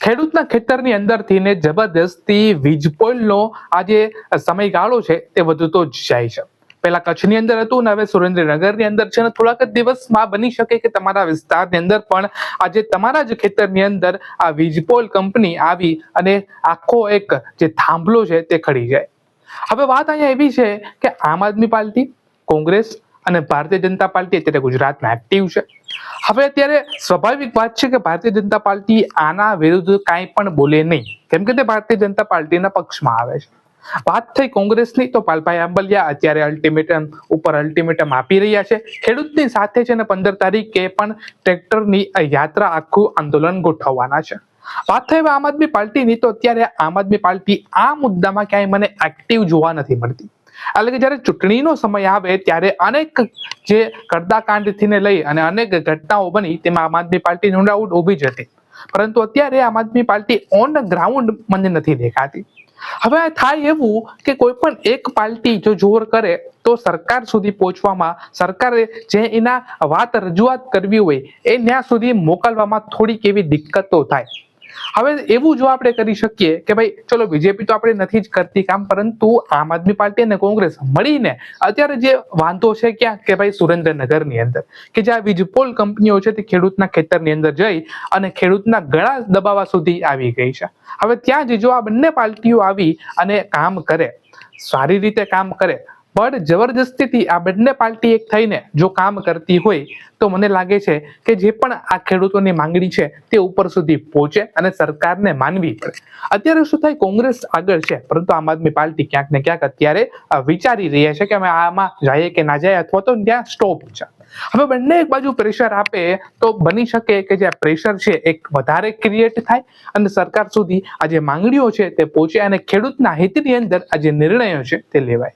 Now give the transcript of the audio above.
ખેડૂતના ખેતરની અંદરથી ને જબરદસ્તી વીજપોલનો આ જે સમયગાળો છે તે વધતો જ જાય છે. પહેલા કચ્છની અંદર હતું ને હવે સુરેન્દ્રનગરની અંદર છે ને થોડાક જ દિવસમાં બની શકે કે તમારા વિસ્તારની અંદર પણ આજે તમારા જ ખેતરની અંદર આ વીજપોલ કંપની આવી અને આખો એક જે થાંભલો છે તે ખડી જાય. હવે વાત અહીંયા એવી છે કે આમ આદમી પાર્ટી, કોંગ્રેસ અને ભારતીય જનતા પાર્ટી અત્યારે ગુજરાતમાં એક્ટિવ છે. હવે અત્યારે સ્વાભાવિક વાત છે કે ભારતીય જનતા પાર્ટી આના વિરુદ્ધ કાંઈ પણ બોલે નહીં, કેમ કે તે ભારતીય જનતા પાર્ટીના પક્ષમાં આવે છે. વાત થઈ કોંગ્રેસની તો પાલભાઈ આંબલિયા અત્યારે અલ્ટિમેટમ ઉપર અલ્ટિમેટમ આપી રહ્યા છે. ખેડૂતની સાથે છે ને 15 તારીખે પણ ટ્રેક્ટરની યાત્રા આખું આંદોલન ગોઠવવાના છે. વાત થઈ આમ આદમી પાર્ટીની તો અત્યારે આમ આદમી પાર્ટી આ મુદ્દામાં ક્યાંય મને એક્ટિવ જોવા નથી મળતી. એટલે કે જ્યારે ચૂંટણીનો સમય આવે ત્યારે અનેક જે કરદાકાંડથી લઈ અને અનેક ઘટનાઓ બની તેમાં આમ આદમી પાર્ટી નો ડાઉટ ઊભી જ હતી, પરંતુ અત્યારે આમ આદમી પાર્ટી ઓન ગ્રાઉન્ડ મને નથી દેખાતી. હવે થાય એવું કે કોઈ પણ એક પાર્ટી જો જોર કરે તો સરકાર સુધી પહોંચવામાં, સરકારે જે એના વાત રજૂઆત કરવી હોય એ ત્યાં સુધી મોકલવામાં થોડીક એવી દિક્કતો થાય. હવે એવું જો આપણે કરી શકીએ કે ભાઈ ચલો બીજેપી તો આપણે નથી જ કરતી કામ, પરંતુ આમ આદમી પાર્ટી અને કોંગ્રેસ મળીને અત્યારે જે વાંધો છે ક્યાં કે ભાઈ સુરેન્દ્રનગરની અંદર કે જ્યાં વીજપોલ કંપનીઓ છે તે ખેડૂતના ખેતરની અંદર જઈ અને ખેડૂતના ગળા દબાવવા સુધી આવી ગઈ છે. હવે ત્યાં જ જો આ બંને પાર્ટીઓ આવી અને કામ કરે, સારી રીતે કામ કરે, પણ જબરજસ્તીથી આ બંને પાર્ટી એક થઈને જો કામ કરતી હોય તો મને લાગે છે કે જે પણ આ ખેડૂતોની માંગણી છે તે ઉપર સુધી પહોંચે અને સરકારને માનવી પડે. અત્યારે શું થાય, કોંગ્રેસ આગળ છે, પરંતુ આમ આદમી પાર્ટી ક્યાંક ને ક્યાંક અત્યારે વિચારી રહ્યા છે કે અમે આમાં જઈએ કે ના જાય, અથવા તો ત્યાં સ્ટોપ છે. હવે બંને એક બાજુ પ્રેશર આપે તો બની શકે કે જે પ્રેશર છે એક વધારે ક્રિએટ થાય અને સરકાર સુધી આ જે માંગણીઓ છે તે પહોંચે અને ખેડૂતના હિતની અંદર આ જે નિર્ણયો છે તે લેવાય.